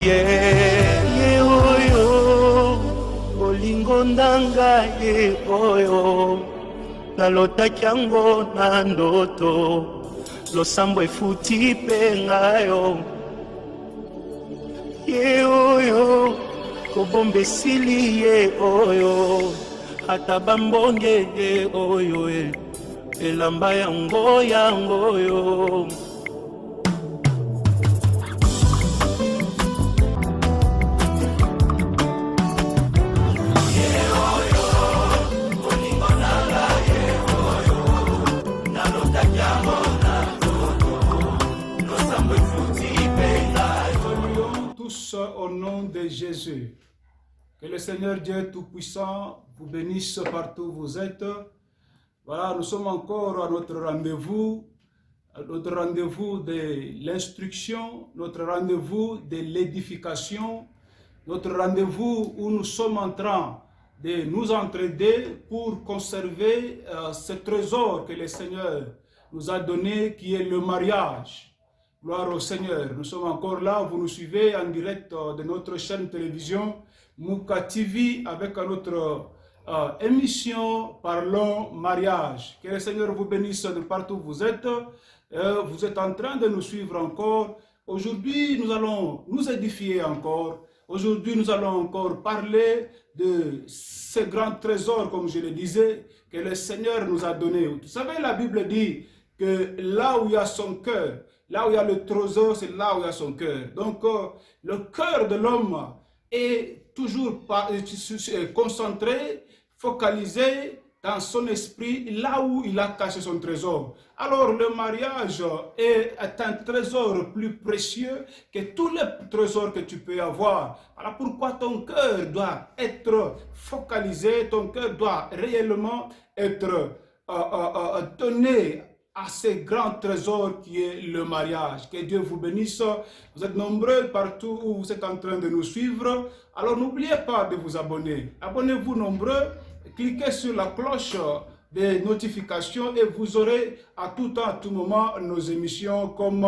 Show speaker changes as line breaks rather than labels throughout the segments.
ye oyo olingo ndanga ye oyo nalotaki yango na ndoto losambo efuti mpe ngayo ye oyo kobomba esili ye oyo ata bambonge ye oyo elamba yango oyo
Au nom de Jésus. Que le Seigneur Dieu Tout-Puissant vous bénisse partout où vous êtes. Voilà, nous sommes encore à notre rendez-vous de l'instruction, notre rendez-vous de l'édification, notre rendez-vous où nous sommes en train de nous entraider pour conserver ce trésor que le Seigneur nous a donné, qui est le mariage. Gloire au Seigneur. Nous sommes encore là. Vous nous suivez en direct de notre chaîne télévision Mouka TV avec notre émission Parlons Mariage. Que le Seigneur vous bénisse de partout où vous êtes. Vous êtes en train de nous suivre encore. Aujourd'hui, nous allons nous édifier encore. Aujourd'hui, nous allons encore parler de ce grand trésor, comme je le disais, que le Seigneur nous a donné. Vous savez, la Bible dit que là où il y a son cœur, là où il y a le trésor, c'est là où il y a son cœur. Donc, le cœur de l'homme est toujours concentré, focalisé dans son esprit, là où il a caché son trésor. Alors, le mariage est un trésor plus précieux que tous les trésors que tu peux avoir. Voilà pourquoi ton cœur doit être focalisé, ton cœur doit réellement être donné à ce grand trésor qui est le mariage. Que Dieu vous bénisse. Vous êtes nombreux partout où vous êtes en train de nous suivre. Alors n'oubliez pas de vous abonner. Abonnez-vous nombreux. Cliquez sur la cloche des notifications et vous aurez à tout temps, à tout moment nos émissions comme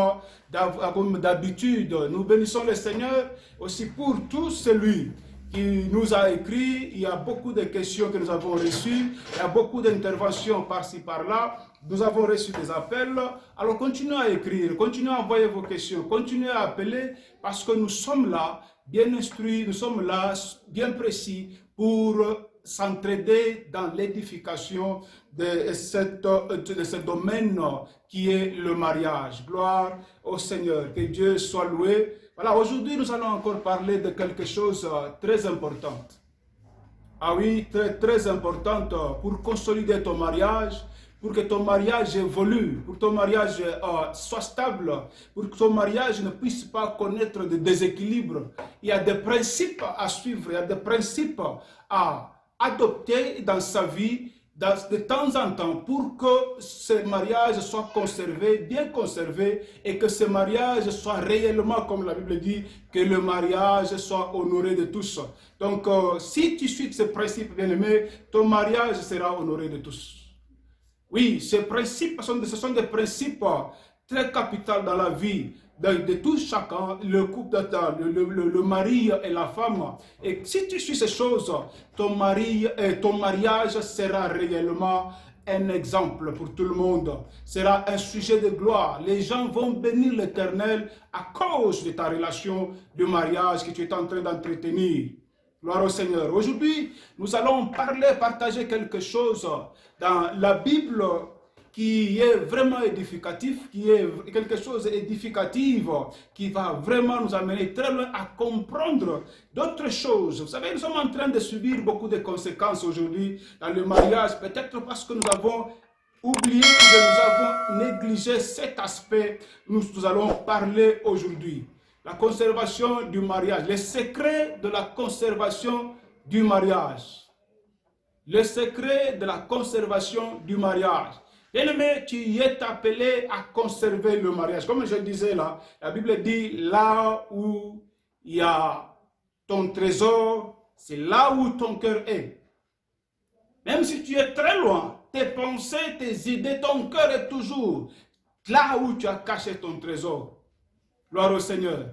d'habitude. Nous bénissons le Seigneur aussi pour tout celui qui nous a écrit. Il y a beaucoup de questions que nous avons reçues. Il y a beaucoup d'interventions par-ci, par-là. Nous avons reçu des appels. Alors continuez à écrire, continuez à envoyer vos questions, continuez à appeler parce que nous sommes là, bien instruits, nous sommes là, bien précis pour s'entraider dans l'édification de ce domaine qui est le mariage. Gloire au Seigneur, que Dieu soit loué. Voilà, aujourd'hui nous allons encore parler de quelque chose de très important. Ah oui, très très importante pour consolider ton mariage, pour que ton mariage évolue, pour que ton mariage soit stable, pour que ton mariage ne puisse pas connaître de déséquilibre. Il y a des principes à suivre, il y a des principes à adopter dans sa vie de temps en temps pour que ce mariage soit conservé, bien conservé, et que ce mariage soit réellement, comme la Bible dit, que le mariage soit honoré de tous. Donc, si tu suis ce principe, bien-aimé, ton mariage sera honoré de tous. Oui, ces principes, ce sont des principes très capitaux dans la vie de tout chacun, le couple, le mari et la femme. Et si tu suis ces choses, ton mariage sera réellement un exemple pour tout le monde. Sera un sujet de gloire. Les gens vont bénir l'Éternel à cause de ta relation de mariage que tu es en train d'entretenir. Gloire au Seigneur. Aujourd'hui, nous allons partager quelque chose dans la Bible qui est vraiment édificatif, qui est quelque chose d'édificatif, qui va vraiment nous amener très loin à comprendre d'autres choses. Vous savez, nous sommes en train de subir beaucoup de conséquences aujourd'hui dans le mariage, peut-être parce que nous avons oublié, que nous avons négligé cet aspect. Nous allons parler aujourd'hui. La conservation du mariage, les secrets de la conservation du mariage. Le secret de la conservation du mariage. Bien-aimé, tu es appelé à conserver le mariage. Comme je disais là, la Bible dit, là où il y a ton trésor, c'est là où ton cœur est. Même si tu es très loin, tes pensées, tes idées, ton cœur est toujours là où tu as caché ton trésor. Gloire au Seigneur.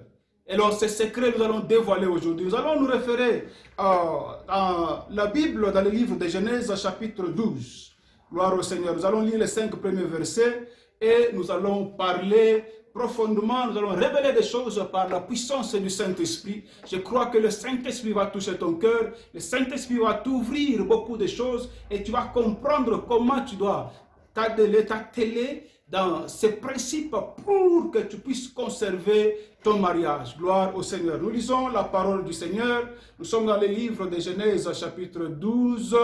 Et alors, ces secrets, nous allons dévoiler aujourd'hui. Nous allons nous référer à la Bible dans le livre de Genèse, chapitre 12. Gloire au Seigneur. Nous allons lire les 5 premiers versets et nous allons parler profondément, nous allons révéler des choses par la puissance du Saint-Esprit. Je crois que le Saint-Esprit va toucher ton cœur, le Saint-Esprit va t'ouvrir beaucoup de choses et tu vas comprendre comment tu dois t'atteler dans ces principes pour que tu puisses conserver ton mariage. Gloire au Seigneur. Nous lisons la parole du Seigneur. Nous sommes dans le livre de Genèse, chapitre 12.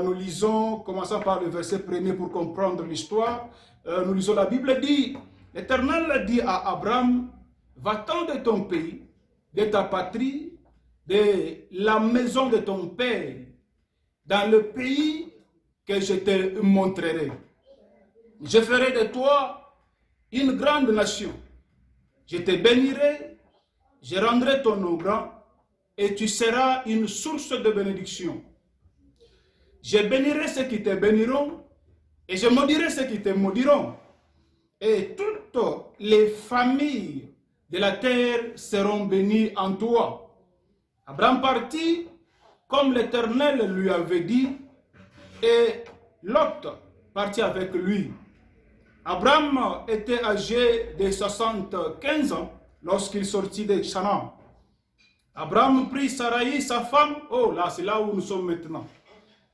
Nous lisons, commençons par le verset 1er pour comprendre l'histoire. Nous lisons, la Bible dit, l'Éternel dit à Abraham, va-t'en de ton pays, de ta patrie, de la maison de ton père, dans le pays que je te montrerai. Je ferai de toi une grande nation. Je te bénirai, je rendrai ton nom grand, et tu seras une source de bénédiction. Je bénirai ceux qui te béniront, et je maudirai ceux qui te maudiront. Et toutes les familles de la terre seront bénies en toi. Abraham partit comme l'Éternel lui avait dit, et Lot partit avec lui. Abraham était âgé de 75 ans lorsqu'il sortit de Chanaan. Abraham prit Sarai, sa femme. Oh là, c'est là où nous sommes maintenant.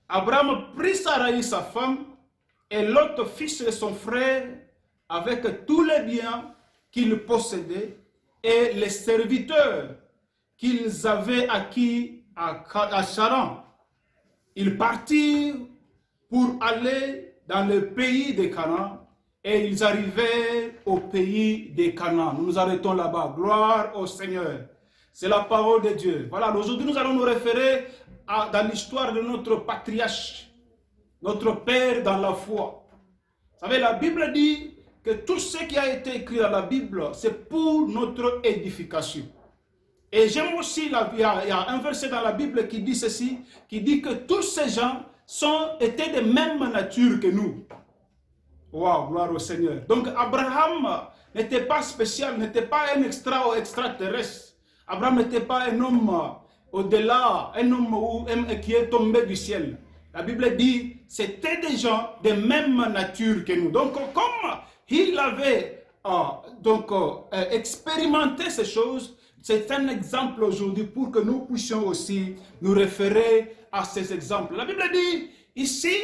Abraham prit Sarai, sa femme, et Lot, fils de son frère, avec tous les biens qu'il possédait et les serviteurs qu'ils avaient acquis à Charan. Ils partirent pour aller dans le pays de Canaan et ils arrivèrent au pays de Canaan. Nous nous arrêtons là-bas. Gloire au Seigneur. C'est la parole de Dieu. Voilà, aujourd'hui nous allons nous référer dans l'histoire de notre patriarche, notre père dans la foi. Vous savez, la Bible dit que tout ce qui a été écrit dans la Bible, c'est pour notre édification. Et j'aime aussi, il y a un verset dans la Bible qui dit ceci, qui dit que tous ces gens étaient de même nature que nous. Wow, gloire au Seigneur. Donc Abraham n'était pas spécial, n'était pas un extraterrestre. Abraham n'était pas un homme au-delà, un homme qui est tombé du ciel. La Bible dit, c'était des gens de même nature que nous. Donc comme il avait expérimenté ces choses, c'est un exemple aujourd'hui pour que nous puissions aussi nous référer à ces exemples. La Bible dit, ici,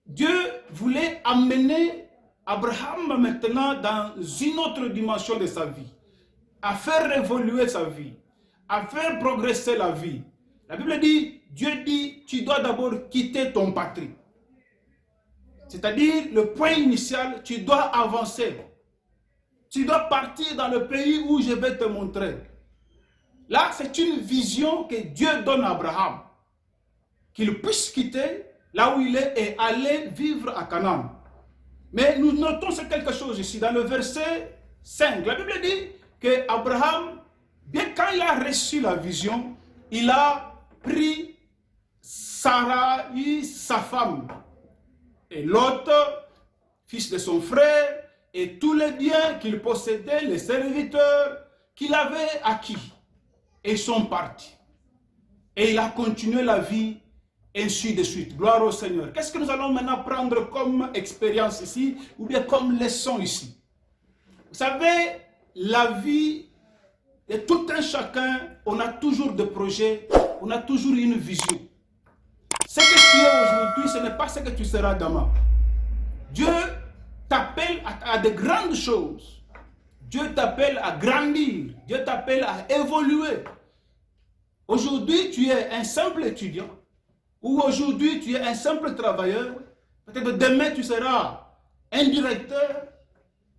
Dieu voulait amener Abraham maintenant dans une autre dimension de sa vie, à faire évoluer sa vie, à faire progresser la vie. La Bible dit, Dieu dit, tu dois d'abord quitter ton patrie. C'est-à-dire, le point initial, tu dois avancer. Tu dois partir dans le pays où je vais te montrer. Là, c'est une vision que Dieu donne à Abraham. Qu'il puisse quitter là où il est et aller vivre à Canaan. Mais nous notons quelque chose ici, dans le verset 5. La Bible dit que Abraham, bien quand il a reçu la vision, il a pris Sarai, sa femme, et Lot, fils de son frère, et tous les biens qu'il possédait, les serviteurs qu'il avait acquis. Et ils sont partis. Et il a continué la vie, ainsi de suite. Gloire au Seigneur. Qu'est-ce que nous allons maintenant prendre comme expérience ici, ou bien comme leçon ici? Vous savez, la vie de tout un chacun, on a toujours des projets, on a toujours une vision. Ce que tu es aujourd'hui, ce n'est pas ce que tu seras demain. Dieu t'appelle à de grandes choses. Dieu t'appelle à grandir. Dieu t'appelle à évoluer. Aujourd'hui, tu es un simple étudiant. Ou aujourd'hui, tu es un simple travailleur. Peut-être demain, tu seras un directeur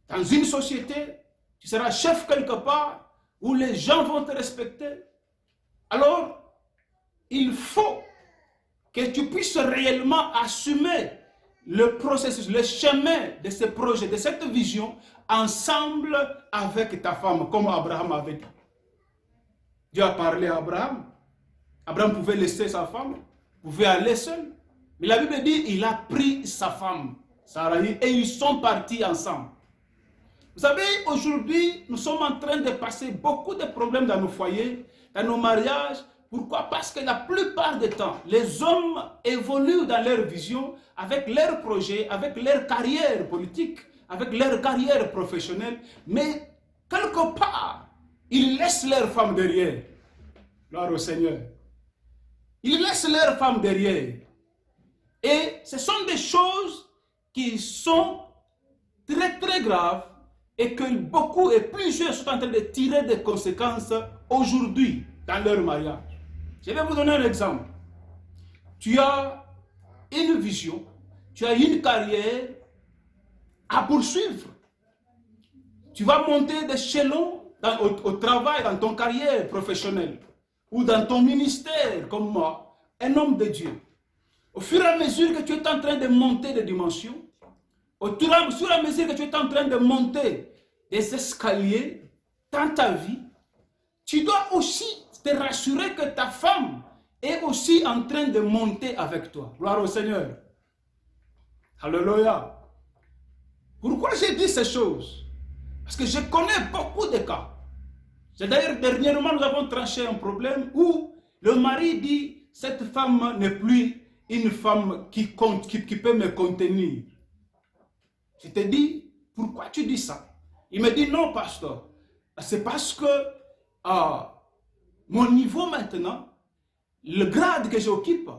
dans une société. Tu seras chef quelque part où les gens vont te respecter. Alors, il faut que tu puisses réellement assumer le processus, le chemin de ce projet, de cette vision, ensemble avec ta femme, comme Abraham avait dit. Dieu a parlé à Abraham. Abraham pouvait laisser sa femme, pouvait aller seul. Mais la Bible dit, il a pris sa femme, Sarai, et ils sont partis ensemble. Vous savez, aujourd'hui, nous sommes en train de passer beaucoup de problèmes dans nos foyers, dans nos mariages. Pourquoi? Parce que la plupart du temps, les hommes évoluent dans leur vision, avec leurs projets, avec leur carrière politique, avec leur carrière professionnelle, mais quelque part, ils laissent leurs femmes derrière. Gloire au Seigneur. Ils laissent leurs femmes derrière. Et ce sont des choses qui sont très très graves et que beaucoup et plusieurs sont en train de tirer des conséquences aujourd'hui dans leur mariage. Je vais vous donner un exemple. Tu as une vision, tu as une carrière à poursuivre. Tu vas monter d'échelon au travail, dans ton carrière professionnelle ou dans ton ministère comme moi, un homme de Dieu. Au fur et à mesure que tu es en train de monter des dimensions, au fur et à mesure que tu es en train de monter des escaliers dans ta vie, tu dois aussi te rassurer que ta femme est aussi en train de monter avec toi. Gloire au Seigneur. Alléluia. Pourquoi j'ai dit ces choses? Parce que je connais beaucoup de cas. D'ailleurs, dernièrement, nous avons tranché un problème où le mari dit, cette femme n'est plus une femme qui peut me contenir. Je te dis, pourquoi tu dis ça? Il me dit, non, pasteur. C'est parce que mon niveau maintenant, le grade que j'occupe,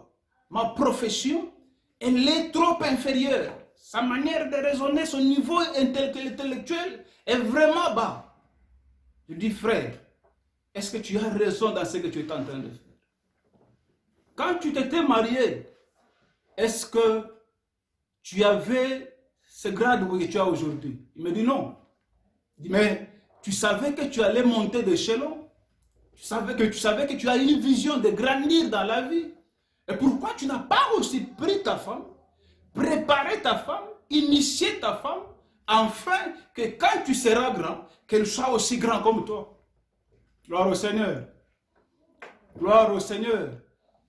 ma profession, elle est trop inférieure. Sa manière de raisonner, son niveau intellectuel est vraiment bas. Je dis, frère, est-ce que tu as raison dans ce que tu es en train de faire? Quand tu t'étais marié, est-ce que tu avais ce grade que tu as aujourd'hui? Il me dit non. Il dit, mais tu savais que tu allais monter d'échelon? Tu savais que tu as une vision de grandir dans la vie? Et pourquoi tu n'as pas aussi pris ta femme, préparé ta femme, initié ta femme, afin que quand tu seras grand, qu'elle soit aussi grand comme toi? Gloire au Seigneur. Gloire au Seigneur.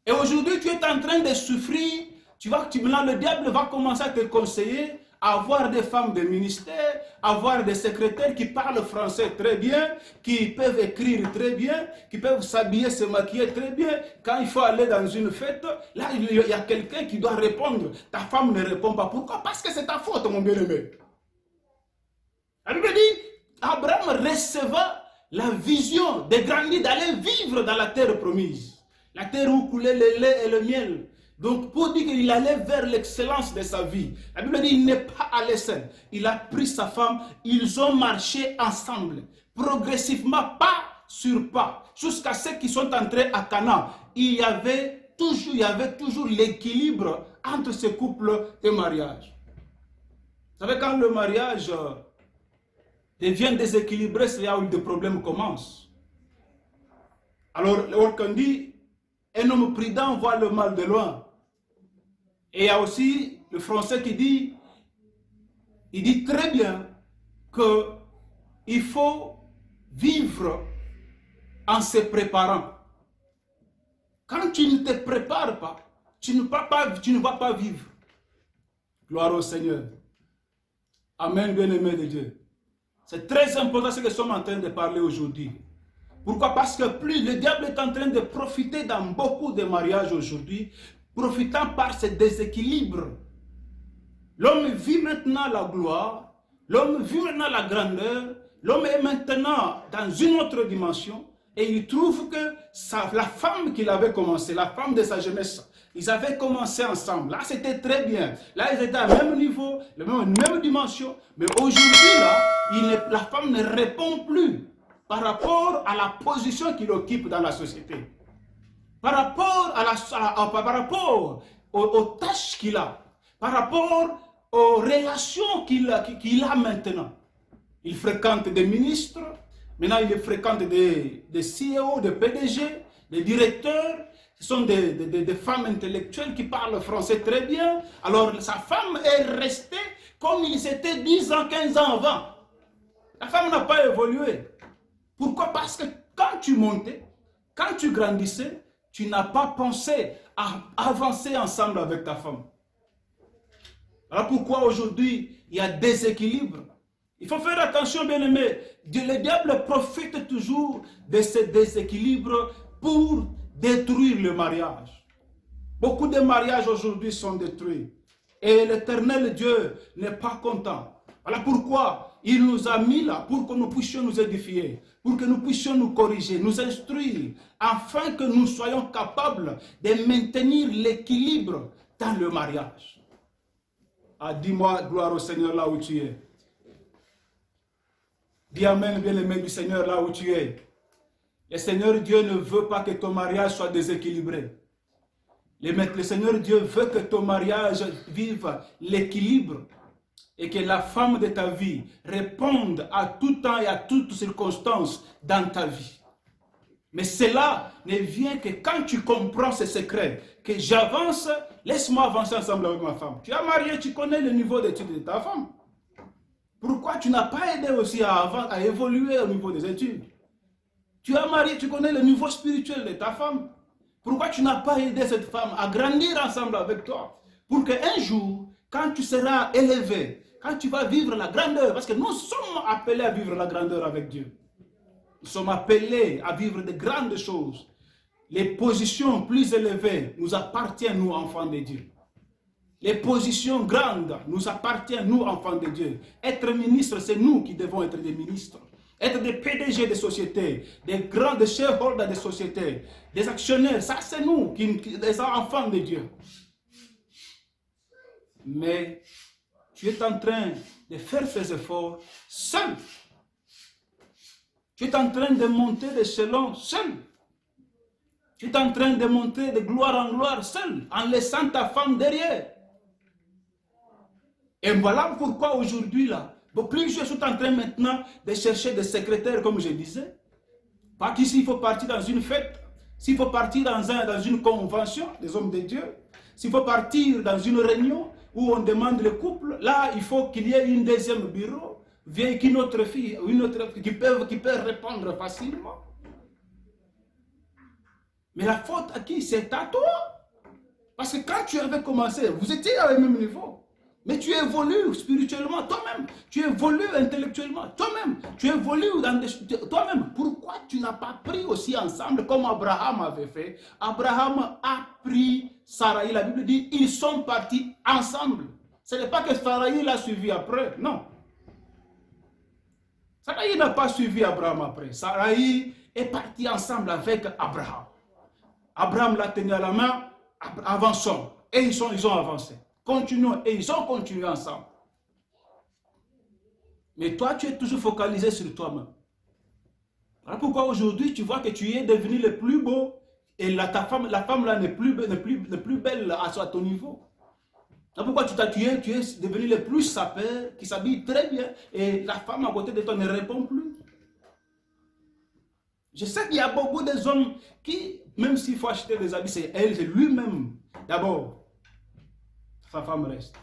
Et aujourd'hui, tu es en train de souffrir. Maintenant, le diable va commencer à te conseiller à avoir des femmes de ministère, avoir des secrétaires qui parlent français très bien, qui peuvent écrire très bien, qui peuvent s'habiller, se maquiller très bien. Quand il faut aller dans une fête, là, il y a quelqu'un qui doit répondre. Ta femme ne répond pas. Pourquoi? Parce que c'est ta faute, mon bien-aimé. La Bible dit, Abraham receva la vision de grandir, d'aller vivre dans la terre promise. La terre où coulait le lait et le miel. Donc, pour dire qu'il allait vers l'excellence de sa vie, la Bible dit qu'il n'est pas allé seul. Il a pris sa femme, ils ont marché ensemble, progressivement, pas sur pas, jusqu'à ceux qui sont entrés à Canaan. Il y avait toujours l'équilibre entre ce couple de mariage. Vous savez, quand le mariage devient déséquilibré, c'est là où des problèmes commencent. Alors, on dit, un homme prudent voit le mal de loin. Et il y a aussi le français qui dit, il dit très bien qu'il faut vivre en se préparant. Quand tu ne te prépares pas, tu ne vas pas vivre. Gloire au Seigneur. Amen, bien-aimé de Dieu. C'est très important ce que nous sommes en train de parler aujourd'hui. Pourquoi? Parce que plus le diable est en train de profiter dans beaucoup de mariages aujourd'hui, profitant par ce déséquilibre. L'homme vit maintenant la gloire, l'homme vit maintenant la grandeur, l'homme est maintenant dans une autre dimension et il trouve que la femme qu'il avait commencé, la femme de sa jeunesse, ils avaient commencé ensemble. Là, c'était très bien. Là, ils étaient à même niveau, la même dimension. Mais aujourd'hui, là, la femme ne répond plus par rapport à la position qu'il occupe dans la société. Par rapport aux tâches qu'il a, par rapport aux relations qu'il a maintenant. Il fréquente des ministres, maintenant il fréquente des CEO, des PDG, des directeurs. Ce sont des femmes intellectuelles qui parlent français très bien. Alors sa femme est restée comme ils étaient 10 ans, 15 ans avant. La femme n'a pas évolué. Pourquoi? Parce que quand tu montais, quand tu grandissais, tu n'as pas pensé à avancer ensemble avec ta femme. Alors pourquoi aujourd'hui il y a déséquilibre? Il faut faire attention, bien-aimés. Le diable profite toujours de ce déséquilibre pour détruire le mariage. Beaucoup de mariages aujourd'hui sont détruits. Et l'Éternel Dieu n'est pas content. Voilà pourquoi il nous a mis là, pour que nous puissions nous édifier, pour que nous puissions nous corriger, nous instruire, afin que nous soyons capables de maintenir l'équilibre dans le mariage. Ah, dis-moi, gloire au Seigneur là où tu es. Dis amen, bien-aimé du Seigneur là où tu es. Le Seigneur Dieu ne veut pas que ton mariage soit déséquilibré. Le Seigneur Dieu veut que ton mariage vive l'équilibre et que la femme de ta vie réponde à tout temps et à toutes circonstances dans ta vie. Mais cela ne vient que quand tu comprends ce secret, que j'avance, laisse-moi avancer ensemble avec ma femme. Tu es marié, tu connais le niveau d'études de ta femme. Pourquoi tu n'as pas aidé aussi à évoluer au niveau des études? Tu es marié, tu connais le niveau spirituel de ta femme. Pourquoi tu n'as pas aidé cette femme à grandir ensemble avec toi? Pour qu'un jour, quand tu seras élevé, quand tu vas vivre la grandeur, parce que nous sommes appelés à vivre la grandeur avec Dieu. Nous sommes appelés à vivre de grandes choses. Les positions plus élevées nous appartiennent, nous, enfants de Dieu. Les positions grandes nous appartiennent, nous, enfants de Dieu. Être ministre, c'est nous qui devons être des ministres. Être des PDG de sociétés, des grands shareholders de sociétés, des actionnaires, ça c'est nous, les enfants de Dieu. Mais tu es en train de faire ces efforts seul. Tu es en train de monter d'échelon seul. Tu es en train de monter de gloire en gloire seul, en laissant ta femme derrière. Et voilà pourquoi aujourd'hui, là, plusieurs sont en train maintenant de chercher des secrétaires, comme je disais. Pas qu'ici, il faut partir dans une fête, s'il faut partir dans une convention des hommes de Dieu, s'il faut partir dans une réunion où on demande le couple, là, il faut qu'il y ait une deuxième bureau, avec une autre fille, qui peut répondre facilement. Mais la faute à qui? C'est à toi. Parce que quand tu avais commencé, vous étiez au même niveau. Mais tu évolues spirituellement toi-même. Tu évolues intellectuellement toi-même. Tu évolues toi-même. Pourquoi tu n'as pas pris aussi ensemble comme Abraham avait fait? Abraham a pris Sarai. La Bible dit ils sont partis ensemble. Ce n'est pas que Sarai l'a suivi après. Non. Sarai n'a pas suivi Abraham après. Sarai est parti ensemble avec Abraham. Abraham l'a tenu à la main. Avançons. Et ils ont avancé. Continuons. Et ils ont continué ensemble. Mais toi, tu es toujours focalisé sur toi-même. Voilà pourquoi aujourd'hui, tu vois que tu es devenu le plus beau. Et la femme là n'est plus belle à ton niveau. Voilà pourquoi tu es devenu le plus sapeur, qui s'habille très bien. Et la femme à côté de toi ne répond plus. Je sais qu'il y a beaucoup d'hommes qui, même s'il faut acheter des habits, c'est lui-même d'abord. Sa femme reste.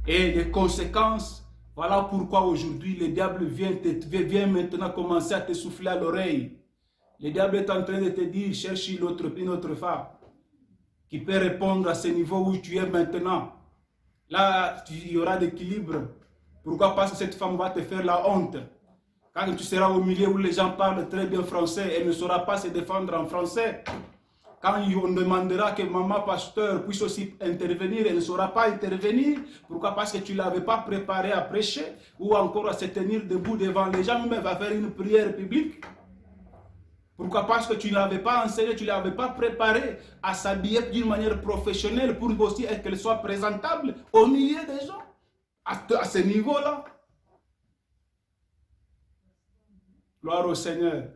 Et les conséquences, voilà pourquoi aujourd'hui le diable vient maintenant commencer à te souffler à l'oreille. Le diable est en train de te dire, cherche une autre femme qui peut répondre à ce niveau où tu es maintenant. Là, il y aura d'équilibre. Pourquoi? Parce que cette femme va te faire la honte. Quand tu seras au milieu où les gens parlent très bien français, elle ne saura pas se défendre en français. Quand on demandera que maman pasteur puisse aussi intervenir, elle ne saura pas intervenir. Pourquoi? Parce que tu ne l'avais pas préparé à prêcher ou encore à se tenir debout devant les gens, même à faire une prière publique. Pourquoi? Parce que tu ne l'avais pas enseigné, tu ne l'avais pas préparé à s'habiller d'une manière professionnelle pour aussi qu'elle soit présentable au milieu des gens. À ce niveau-là. Gloire au Seigneur.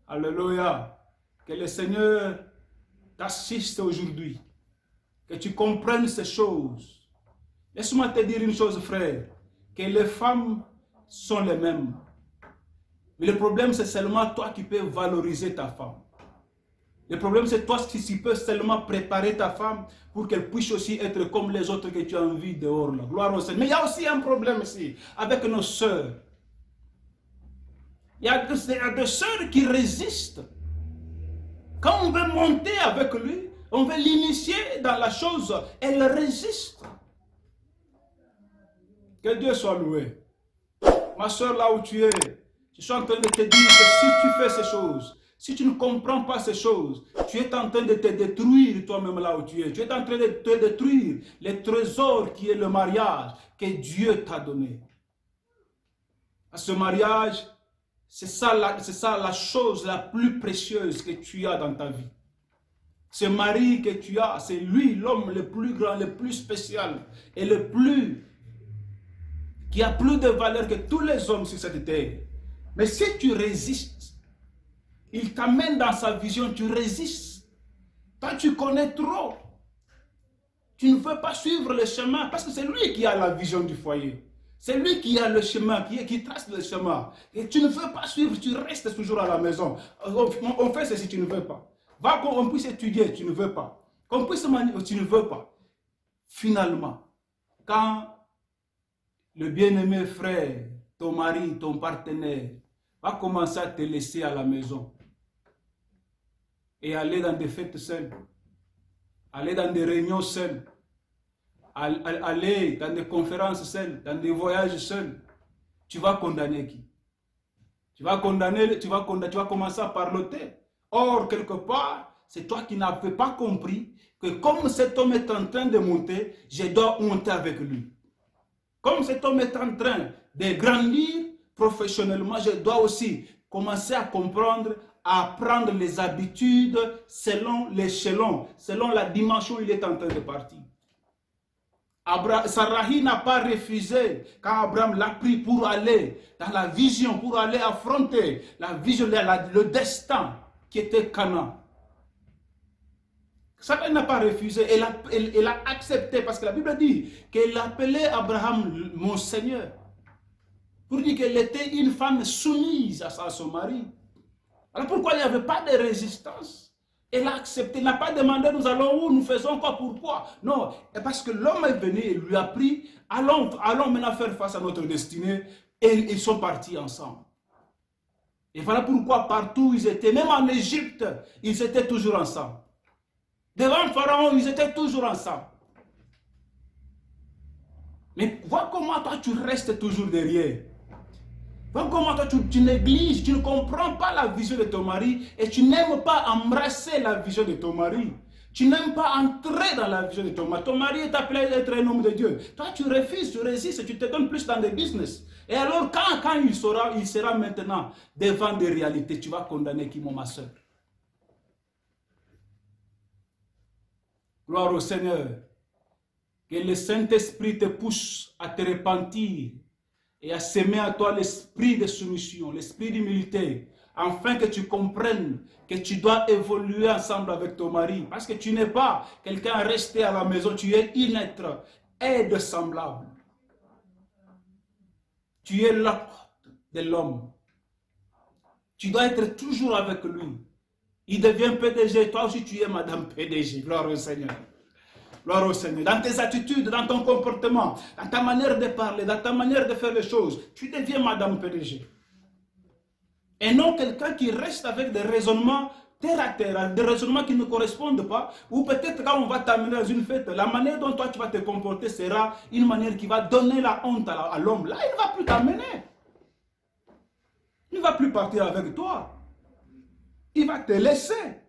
Alléluia. Que le Seigneur t'assiste aujourd'hui. Que tu comprennes ces choses. Laisse-moi te dire une chose, frère. Que les femmes sont les mêmes. Mais le problème, c'est seulement toi qui peux valoriser ta femme. Le problème, c'est toi qui peux seulement préparer ta femme pour qu'elle puisse aussi être comme les autres que tu as envie dehors. Là. Gloire au Seigneur. Mais il y a aussi un problème ici avec nos sœurs. Il y a des sœurs qui résistent. Quand on veut monter avec lui, on veut l'initier dans la chose, elle résiste. Que Dieu soit loué. Ma soeur, là où tu es, je suis en train de te dire que si tu fais ces choses, si tu ne comprends pas ces choses, tu es en train de te détruire toi-même là où tu es. Tu es en train de te détruire le trésor qui est le mariage que Dieu t'a donné. À ce mariage, c'est ça la chose la plus précieuse que tu as dans ta vie. Ce mari que tu as, c'est lui l'homme le plus grand, le plus spécial et le plus qui a plus de valeur que tous les hommes sur cette terre. Mais si tu résistes, il t'amène dans sa vision, tu résistes. Toi, tu connais trop. Tu ne veux pas suivre le chemin parce que c'est lui qui a la vision du foyer. C'est lui qui a le chemin, qui trace le chemin. Et tu ne veux pas suivre, tu restes toujours à la maison. On fait ceci, tu ne veux pas. Va qu'on puisse étudier, tu ne veux pas. Qu'on puisse manier, tu ne veux pas. Finalement, quand le bien-aimé frère, ton mari, ton partenaire, va commencer à te laisser à la maison et aller dans des fêtes seules, aller dans des réunions seules, aller dans des conférences seules, dans des voyages seuls, tu vas condamner qui? Tu vas commencer à parloter. Or, quelque part, c'est toi qui n'avais pas compris que comme cet homme est en train de monter, je dois monter avec lui. Comme cet homme est en train de grandir professionnellement, je dois aussi commencer à comprendre, à prendre les habitudes selon l'échelon, selon la dimension où il est en train de partir. Sarahi n'a pas refusé quand Abraham l'a pris pour aller dans la vision, pour aller affronter la vision, le destin qui était Canaan. Sarah n'a pas refusé, elle a accepté parce que la Bible dit qu'elle appelait Abraham mon Seigneur. Pour dire qu'elle était une femme soumise à son mari. Alors pourquoi il n'y avait pas de résistance? Elle a accepté, elle n'a pas demandé nous allons où, nous faisons quoi, pourquoi. Non, parce que l'homme est venu et lui a pris, allons maintenant faire face à notre destinée. Et ils sont partis ensemble. Et voilà pourquoi partout ils étaient, même en Égypte, ils étaient toujours ensemble. Devant le Pharaon, ils étaient toujours ensemble. Mais vois comment toi tu restes toujours derrière. Vois comment toi tu négliges, tu ne comprends pas la vision de ton mari et tu n'aimes pas embrasser la vision de ton mari. Tu n'aimes pas entrer dans la vision de ton mari. Ton mari est appelé à être un homme de Dieu. Toi tu refuses, tu résistes, tu te donnes plus dans des business. Et alors quand il sera maintenant devant des réalités, tu vas condamner qui, ma soeur? Gloire au Seigneur. Que le Saint-Esprit te pousse à te repentir et à s'aimer à toi l'esprit de soumission, l'esprit d'humilité, afin que tu comprennes que tu dois évoluer ensemble avec ton mari. Parce que tu n'es pas quelqu'un resté à la maison, tu es un être aide semblable. Tu es l'apôtre de l'homme. Tu dois être toujours avec lui. Il devient PDG, toi aussi tu es Madame PDG. Gloire au Seigneur. Gloire au Seigneur. Dans tes attitudes, dans ton comportement, dans ta manière de parler, dans ta manière de faire les choses, tu deviens Madame PDG. Et non quelqu'un qui reste avec des raisonnements terre à terre, des raisonnements qui ne correspondent pas, ou peut-être quand on va t'amener dans une fête, la manière dont toi tu vas te comporter sera une manière qui va donner la honte à l'homme. Là, il ne va plus t'amener. Il ne va plus partir avec toi. Il va te laisser.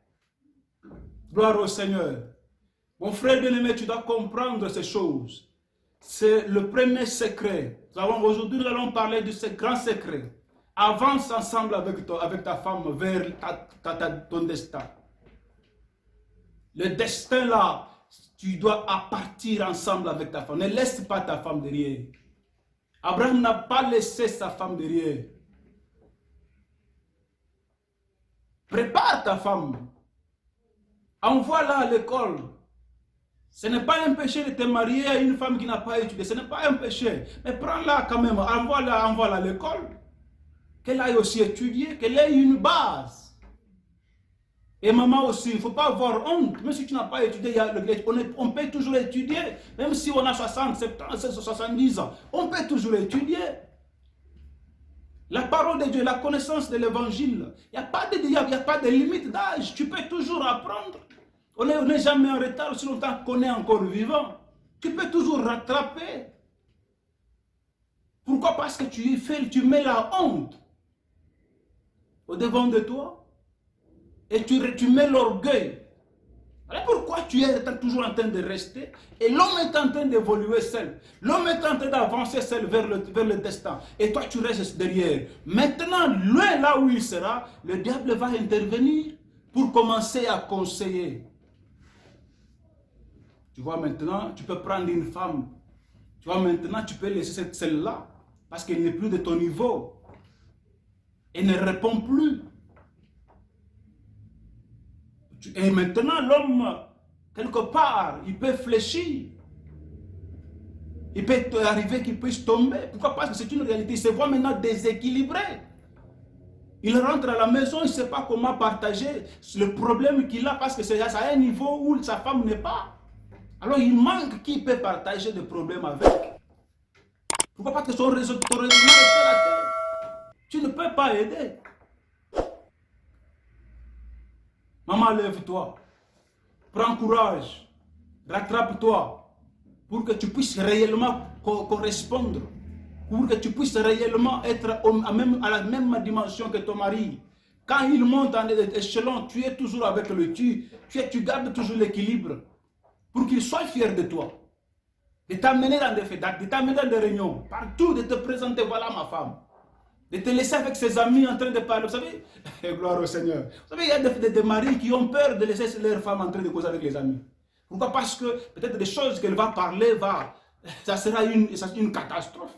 Gloire au Seigneur. Mon frère bien-aimé, tu dois comprendre ces choses. C'est le premier secret. Aujourd'hui, nous allons parler de ce grand secret. Avance ensemble avec ta femme vers ton destin. Le destin là, tu dois partir ensemble avec ta femme. Ne laisse pas ta femme derrière. Abraham n'a pas laissé sa femme derrière. Prépare ta femme. Envoie-la à l'école. Ce n'est pas un péché de te marier à une femme qui n'a pas étudié. Ce n'est pas un péché. Mais prends-la quand même. Envoie-la à l'école. Qu'elle aille aussi étudier. Qu'elle ait une base. Et maman aussi, il ne faut pas avoir honte. Même si tu n'as pas étudié, on peut toujours étudier. Même si on a 60, 70, 70 ans. On peut toujours étudier. La parole de Dieu, la connaissance de l'évangile. Il n'y a pas de limite d'âge. Tu peux toujours apprendre. On n'est jamais en retard si longtemps qu'on est encore vivant. Tu peux toujours rattraper. Pourquoi? Parce que tu mets la honte au devant de toi et tu mets l'orgueil. Voilà pourquoi tu es toujours en train de rester et l'homme est en train d'évoluer seul. L'homme est en train d'avancer seul vers le destin. Et toi, tu restes derrière. Maintenant, loin là où il sera, le diable va intervenir pour commencer à conseiller. Tu vois, maintenant, tu peux prendre une femme. Tu vois, maintenant, tu peux laisser celle-là parce qu'elle n'est plus de ton niveau. Elle ne répond plus. Et maintenant, l'homme, quelque part, il peut fléchir. Il peut arriver qu'il puisse tomber. Pourquoi? Parce que c'est une réalité. Il se voit maintenant déséquilibré. Il rentre à la maison, il ne sait pas comment partager le problème qu'il a parce que c'est à un niveau où sa femme n'est pas. Alors il manque qui peut partager des problèmes avec. Pourquoi? Parce que ton réseau est sur la terre. Tu ne peux pas aider. Maman, lève-toi. Prends courage. Rattrape-toi. Pour que tu puisses réellement correspondre. Pour que tu puisses réellement être à la même dimension que ton mari. Quand il monte en échelon, tu es toujours avec le tu gardes toujours l'équilibre. Pour qu'il soit fier de toi. De t'amener dans des fêtes, de t'amener dans des réunions. Partout, de te présenter, voilà ma femme. De te laisser avec ses amis en train de parler. Vous savez, gloire au Seigneur. Vous savez, il y a des maris qui ont peur de laisser leur femme en train de causer avec les amis. Pourquoi? Parce que peut-être des choses qu'elle va parler, ça sera une catastrophe.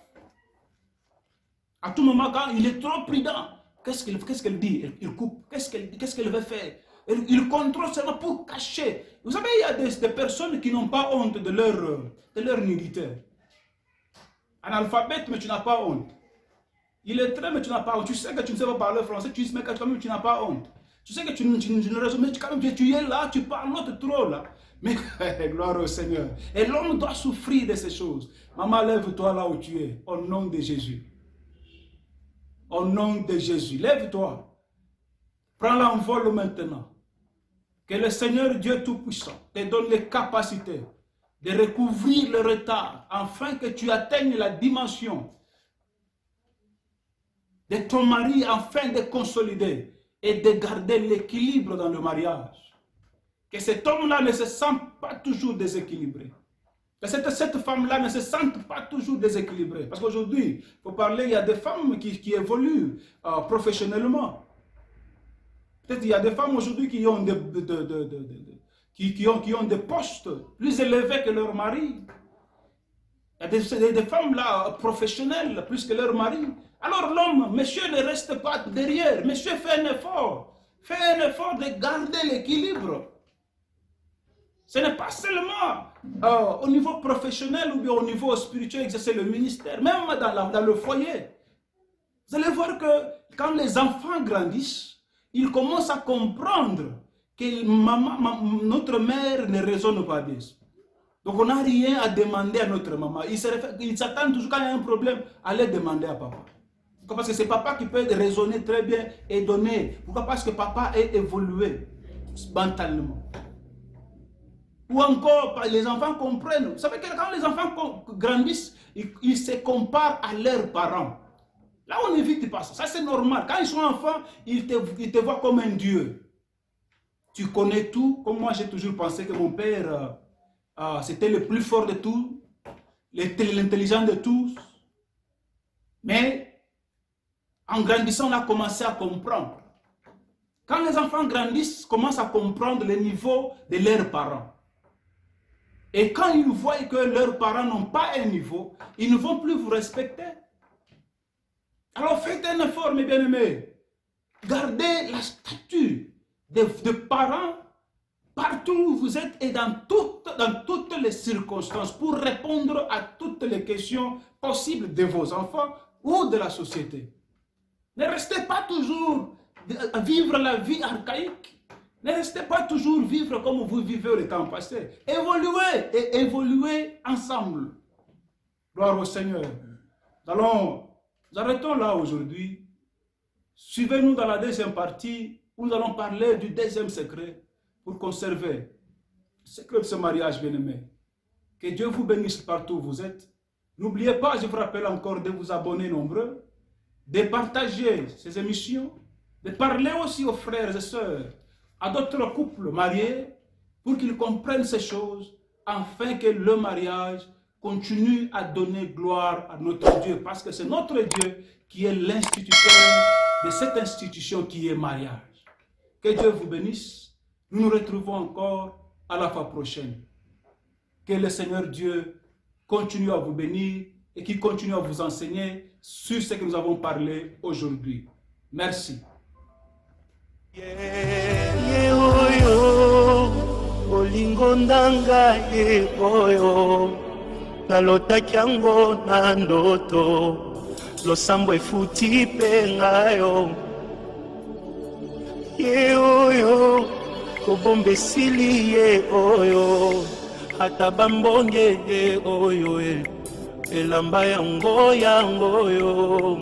À tout moment, quand il est trop prudent, qu'est-ce qu'elle dit? Il coupe. Qu'est-ce qu'elle veut faire? Il contrôle seulement pour cacher. Vous savez, il y a des personnes qui n'ont pas honte de leur nudité. Analphabète, mais tu n'as pas honte. Il est très, mais tu n'as pas honte. Tu sais que tu ne sais pas parler français, mais quand même, tu n'as pas honte. Tu sais que tu ne raisonnes, mais quand même, tu es là, tu parles l'autre trop là. Mais gloire au Seigneur. Et l'homme doit souffrir de ces choses. Maman, lève-toi là où tu es, au nom de Jésus. Au nom de Jésus, lève-toi. Prends l'envol maintenant. Que le Seigneur Dieu Tout-Puissant te donne les capacités de recouvrir le retard afin que tu atteignes la dimension de ton mari afin de consolider et de garder l'équilibre dans le mariage. Que cet homme-là ne se sente pas toujours déséquilibré. Que cette femme-là ne se sente pas toujours déséquilibrée. Parce qu'aujourd'hui, il faut parler, il y a des femmes qui évoluent professionnellement. Peut-être qu'il y a des femmes aujourd'hui qui ont des postes plus élevés que leur mari. Il y a des femmes là professionnelles plus que leur mari. Alors l'homme, monsieur, ne reste pas derrière. Monsieur, fait un effort. Fais un effort de garder l'équilibre. Ce n'est pas seulement au niveau professionnel ou bien au niveau spirituel exercer le ministère. Même dans le foyer. Vous allez voir que quand les enfants grandissent, ils commencent à comprendre que notre mère ne raisonne pas bien. Donc on n'a rien à demander à notre maman. Ils s'attendent toujours quand il y a un problème à aller demander à papa. Parce que c'est papa qui peut raisonner très bien et donner. Pourquoi? Parce que papa est évolué mentalement. Ou encore, les enfants comprennent. Vous savez que quand les enfants grandissent, ils se comparent à leurs parents. Là, on n'évite pas ça. Ça, c'est normal. Quand ils sont enfants, ils te voient comme un Dieu. Tu connais tout. Comme moi, j'ai toujours pensé que mon père, c'était le plus fort de tous, l'intelligent de tous. Mais, en grandissant, on a commencé à comprendre. Quand les enfants grandissent, ils commencent à comprendre le niveau de leurs parents. Et quand ils voient que leurs parents n'ont pas un niveau, ils ne vont plus vous respecter. Alors faites un effort, mes bien-aimés. Gardez la statue de parents partout où vous êtes et dans toutes les circonstances pour répondre à toutes les questions possibles de vos enfants ou de la société. Ne restez pas toujours à vivre la vie archaïque. Ne restez pas toujours vivre comme vous vivez le temps passé. Évoluez et évoluez ensemble. Gloire au Seigneur. Nous arrêtons là aujourd'hui. Suivez-nous dans la deuxième partie où nous allons parler du deuxième secret pour conserver le secret de ce mariage bien-aimé. Que Dieu vous bénisse partout où vous êtes N'oubliez pas, je vous rappelle encore, de vous abonner nombreux, de partager ces émissions, de parler aussi aux frères et sœurs, à d'autres couples mariés, pour qu'ils comprennent ces choses, afin que le mariage continue à donner gloire à notre Dieu, parce que c'est notre Dieu qui est l'instituteur de cette institution qui est mariage. Que Dieu vous bénisse. Nous nous retrouvons encore à la fois prochaine. Que le Seigneur Dieu continue à vous bénir et qu'il continue à vous enseigner sur ce que nous avons parlé aujourd'hui. Merci.
Olingo ndanga ye oyo nalotaki yango na ndoto losambo efuti mpe ngayo ye oyo kobomba esili ye oyo ata bambonge ye oyo elamba yango oyo